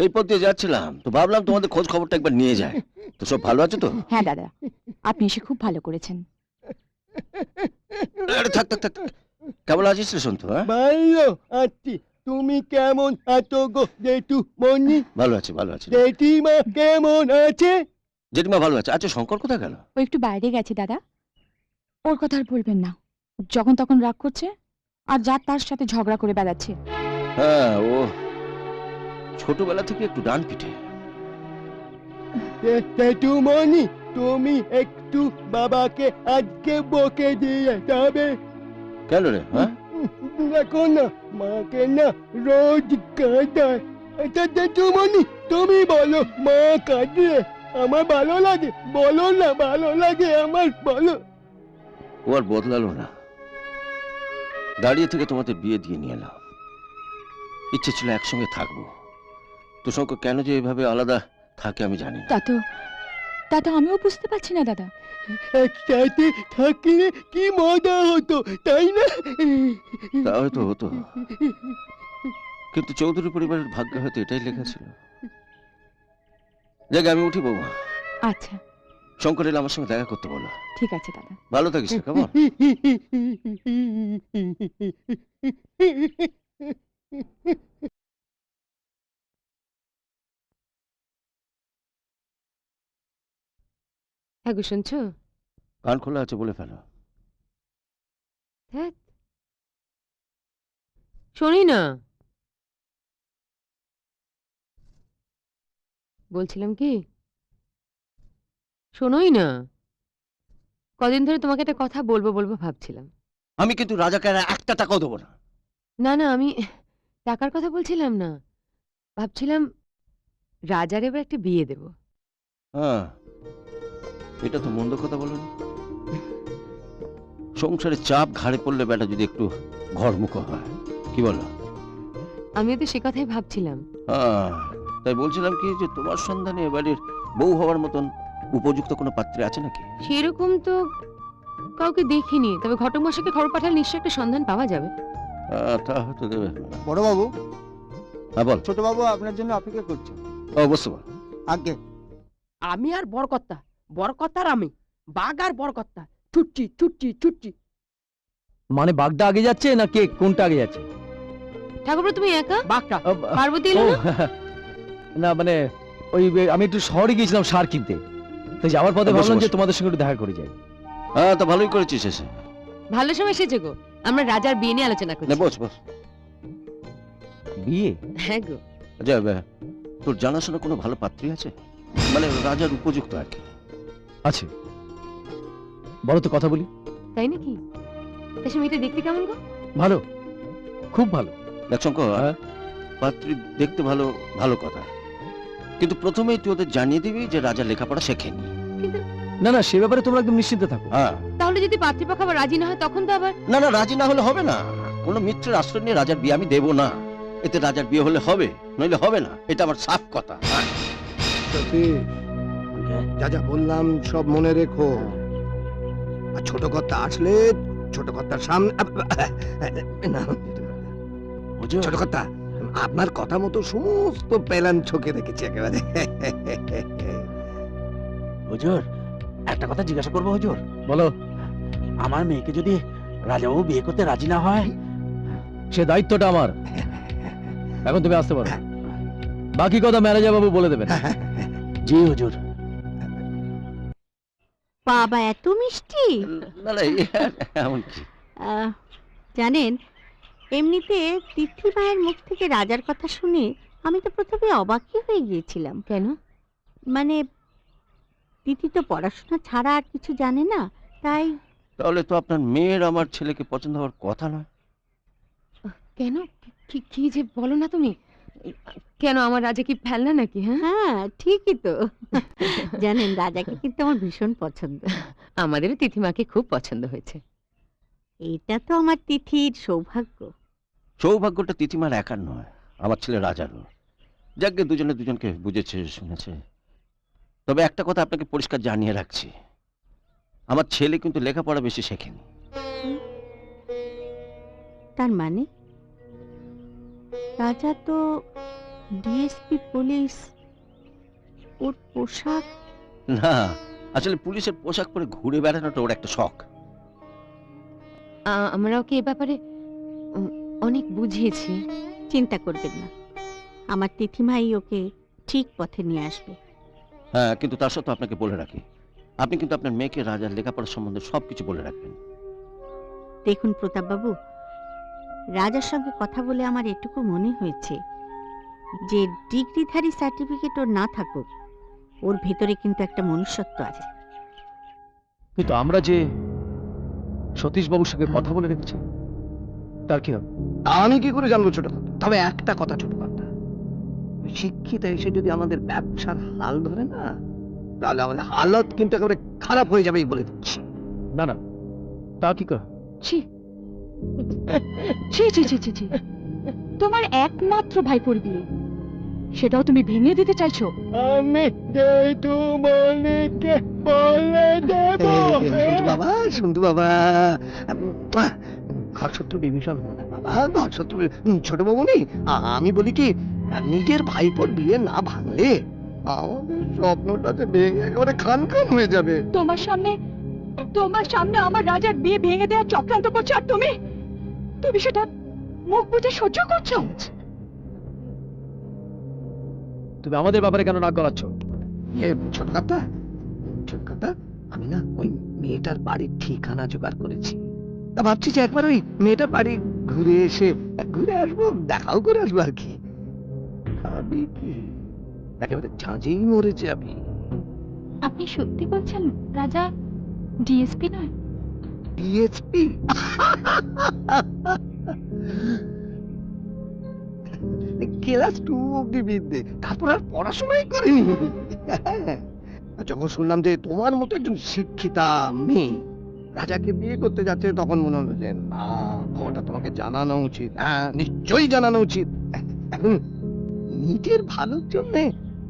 এই পথ দিয়ে যাচ্ছিলাম, তো ভাবলাম তোমাদের খোঁজ খবরটা একবার নিয়ে যায়। তো সব ভালো আছে তো? হ্যাঁ দাদা, আপনি এসে খুব ভালো করেছেন। আরে থাক থাক থাক, কেমন আছিস রে সন্তু? হ্যাঁ, ভালো আছি। তুমি কেমন আছো গো জেঠুমনি? ভালো আছি ভালো আছি। জেঠিমা কেমন আছে? জেঠিমা ভালো আছে। আচ্ছা শঙ্কর কোথায় গেল? ও একটু বাইরে গেছে দাদা। ওর কথা আর বলবেন না, যখন তখন রাগ করছে আর যার তার সাথে ঝগড়া করে বেড়াচ্ছে। হ্যাঁ, ও ছোটবেলা থেকে একটু ডান পিঠে। জেঠুমনি, তুমি একটু বাবাকে আজকে বকে দিয়ে যাবে। কেন রে? হ্যাঁ, দেখো না, মাকে না রোজ কাঁদায়। আচ্ছা জেঠুমনি, তুমি বলো, মা কাঁদলে আমার ভালো লাগে? বলো না, ভালো লাগে আমার, বলো। ও আর বদলালো না। দাঁড়িয়ে থেকে তোমাদের বিয়ে দিয়ে নিয়ে এলাম। ইচ্ছে ছিল একসঙ্গে থাকবো। তো শঙ্কর কেন যে এভাবে আলাদা থাকে আমি জানি না। তা তো আমিও বুঝতে পারছি না দাদা। একসাথে থাকলে কি মজা হতো, তাই না? তা হয়তো হতো, কিন্তু চৌধুরী পরিবারের ভাগ্যে হয়তো এটাই লেখা ছিল। দেখ আমি উঠি বৌমা। আচ্ছা শঙ্কর এলে আমার সঙ্গে দেখা করতে বলো। ঠিক আছে দাদা। ভালো থাকিস রে, কেমন? হ্যাঁ গো, শুনছো? কান খোলা আছে বলে ফেলো। হ্যাঁ, শোনি না। বলছিলাম কি, শোনোই না। কদিন ধরে তোমাকে একটা কথা বলবো বলবো ভাবছিলাম। আমি কিন্তু রাজাকে আর একটা টাকাও দেবো না। না না, আমি টাকার কথা বলছিলাম না। ভাবছিলাম রাজার এবার একটা বিয়ে দেব। হ্যাঁ, এটা তো মন্দ কথা বলনি। সংসারে চাপ ঘাড়ে পড়লে বেটা যদি একটু ঘরমুখ হয়, কি বলো? আমিও তো সে কথাই ভাবছিলাম। হ্যাঁ, তাই বলছিলাম কি যে তোমার সন্ধানে এবারের বউ হওয়ার মতন উপযুক্ত কোনো পাত্রে আছে নাকি? সেরকম তো কাউকে দেখিনি, তবে ঘটক মশাইকে খবর পাঠালে নিশ্চয়ই একটা সন্ধান পাওয়া যাবে। তা হয়তো দেবে। বড় বাবু, হ্যাঁ বল। ছোট বাবু আপনার জন্য অপেক্ষা করছে। ও বসতে বল। আগে আমি আর বরকর্তা, বরকর্তার আমি, বাঘ আর বরকর্তা, ছুটছি ছুটছি ছুটছি। মানে বাগদা আগে যাচ্ছে না কে কোনটা আগে যাচ্ছে? ঠাকুরপো তুমি একা? বাঘটা পার্বতী এলো না? না মানে ওই আমি একটু শহরে গিয়েছিলাম সার কিনতে, তো যাওয়ার পথে বসো, ভাবলাম যে বসো। তোমাদের সঙ্গে একটু দেখা করে যাই। হ্যাঁ, তা ভালোই করেছিস এসে। ভালো সময় এসেছে গো, আমরা রাজার বিয়ে নিয়ে আলোচনা না করছি। বস বস। বিয়ে? হ্যাঁ গো। আচ্ছা, তোর জানাশোনা কোনো ভালো পাত্রী আছে? মানে রাজার উপযুক্ত আর কি। আছে, বলো তো কথা বলি। তাই নাকি? তা সে মেয়েটা দেখতে কেমন গো? ভালো, খুব ভালো। দেখ শঙ্কর, হ্যাঁ? পাত্রী দেখতে ভালো, ভালো কথা, কিন্তু প্রথমেই তুই ওদের জানিয়ে দিবি যে রাজা লেখাপড়া শেখেনি। কিন্তু না না, সে ব্যাপারে তোমরা একদম নিশ্চিন্তে থাকো। হ্যাঁ, তাহলে যদি পাত্রীপক্ষ আবার রাজি না হয় তখন তো আবার। না না, রাজি না হলে হবে না। কোনো মিত্রের আশ্রয় নিয়ে রাজার বিয়ে আমি দেবো না। এতে রাজার বিয়ে হলে হবে, নইলে হবে না, এটা আমার সাফ কথা। হ্যাঁ। যা যা বললাম সব মনে রেখো। আর ছোট কথা আসলে ছোট কথার সামনে না, হুজুর, ছোট কথা, আপনার কথা মতো সমস্ত প্ল্যান ছকে রেখেছি একেবারে। হুজুর, একটা কথা জিজ্ঞাসা করবো হুজুর? বলো। আমার মেয়েকে যদি রাজাবাবু বিয়ে করতে রাজি না হয়? সে দায়িত্বটা আমার। এখন তুমি আসতে পারো, বাকি কথা ম্যানেজার বাবু বলে দেবেন। জি হুজুর। বাবা এত মিষ্টি! না না, এমন কি? জানেন, এমনিতে তিথি মায়ের মুখ থেকে রাজার কথা শুনে আমি তো প্রথমে অবাকই হয়ে গিয়েছিলাম। কেন? মানে তিথি তো পড়াশোনা ছাড়া আর কিছু জানে না, তাই। তাহলে তো আপনার মেয়ের আমার ছেলেকে পছন্দ হওয়ার কথা নয়। কেন? কি যে বলো না তুমি। কেন, আমার রাজা কি ফেলনা নাকি? হ্যাঁ, হ্যাঁ ঠিকই তো। জানেন, রাজাকে কিন্তু আমার ভীষণ পছন্দ। আমাদেরও তিথিমাকে খুব পছন্দ হয়েছে। এটা তো আমার তিথির সৌভাগ্য। সৌভাগ্যটা তিথিমার একার নয়, আমার ছেলে রাজারও। যাকে দুজনে দুজনকে বুঝেছে, শুনেছে। তবে একটা কথা আপনাকে পরিষ্কার জানিয়ে রাখছি, আমার ছেলে কিন্তু লেখাপড়া বেশি শেখেনি। তার মানে রাজা তো ডিএসপি পুলিশ, ওর পোশাক। না, আসলে পুলিশের পোশাক পরে ঘুরে বেড়ানোটা ওর একটা শখ। আমরা ওকে এ ব্যাপারে অনেক বুঝিয়েছি। চিন্তা করবেন না, আমার তিথিমাই ওকে ঠিক পথে নিয়ে আসবে। হ্যাঁ, কিন্তু তার সত্ত্বেও আপনাকে বলে রাখি, আপনি কিন্তু আপনার মেয়েকে রাজার লেখাপড়ার সম্বন্ধে সবকিছু বলে রাখবেন। দেখুন প্রতাপবাবু, রাজার সঙ্গে কথা বলে আমার এটুকু মনে হয়েছে যে ডিগ্রিধারী সার্টিফিকেট ওর না থাকুক, ওর ভেতরে কিন্তু একটা মনুষ্যত্ব আছে। কিন্তু আমরা যে সতীশ বাবুর সঙ্গে কথা বলে রেখেছি, তার কি হবে? আমি কি করে জানবো ছোট কথা? তবে একটা কথা ছোট কথা, শিক্ষিত এসে যদি আমাদের ব্যবসার হাল ধরে না, তাহলে আমাদের হালত কিন্তু একেবারে খারাপ হয়ে যাবে বলে দিচ্ছি। না না, তা কি কর? ছি ছি ছি ছি ছি ছি। তোমার একমাত্র ভাইপোর বিয়ে, সেটাও তুমি ভেঙে দিতে চাইছো? আমি যেহেতু মনেকে বলে দেব। বাবা, সন্তু বাবা, ঘর শত্রু বিভীষণ হলো না বাবা, ঘর শত্রু ছোট বাবু নেই। আমি বলি কি, নিজের ভাইপোর বিয়ে না ভাঙলে আমাদের স্বপ্নটাতে ভেঙে একেবারে খান খান হয়ে যাবে। তোমার সামনে আমার রাজার বিয়ে ভেঙে দেওয়ার চক্রান্ত করছো, আর তুমি সেটা মুখ বুজে সহ্য করছো? তুমি আমাদের ব্যাপারে কেন নাক গলাচ্ছ? ছোট কথা, আমি না ওই মেয়েটার বাড়ির ঠিকানা জোগাড় করেছি। তা ভাবছি যে একবার ওই মেয়েটার বাড়ি ঘুরে আসবো, দেখাও করে আসবো আর কি। আমি কি একেবারে ঝাঁঝেই মরে যাবি। আপনি সত্যি বলছেন রাজা ডিএসপি নয়? ডিএসপি? ক্লাস 2 অব্দি বিদ্যে, তারপর আর পড়াশোনাই করিনি। যখন শুনলাম যে তোমার মতো একজন শিক্ষিতা মেয়ে রাজাকে বিয়ে করতে যাচ্ছে, তখন মনে হলো যে না, খবরটা তোমাকে জানানো উচিত। হ্যাঁ, নিশ্চয়ই জানানো উচিত। এখন নিজের ভালোর জন্য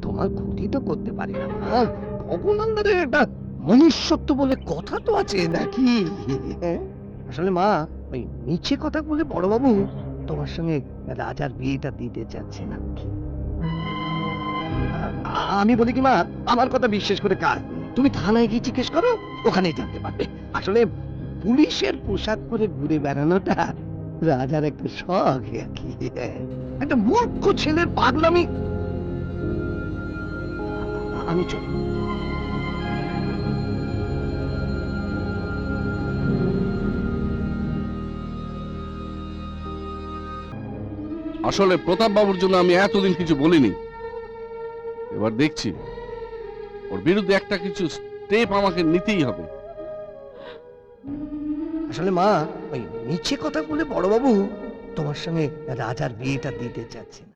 তোমার ক্ষতি তো করতে পারি না। ভগবানের একটা মনুষ্যত্ব বলে কথা তো আছে নাকি? আসলে মা, ওই মিছে কথা বলে বড়বাবু তোমার সঙ্গে রাজার বিয়েটা দিতে চাচ্ছে না। আমি বলি কি মা, আমার কথা বিশ্বাস করে কাজ, তুমি থানায় গিয়ে জিজ্ঞেস করো, ওখানেই জানতে পারবে। আসলে পুলিশের পোশাক পরে ঘুরে বেড়ানোটা রাজার একটা শখ আর কি। একটা মূর্খ ছেলের পাগলামি। আমি চলি। আসলে প্রতাপ বাবুর জন্য আমি এতদিন কিছু বলিনি, এবার দেখছি ওর বিরুদ্ধে একটা কিছু স্টেপ আমাকে নিতেই হবে। আসলে মা, ওই মিছে কথা বলে বড়বাবু তোমার সঙ্গে রাজার বিয়েটা দিতে চাচ্ছে না।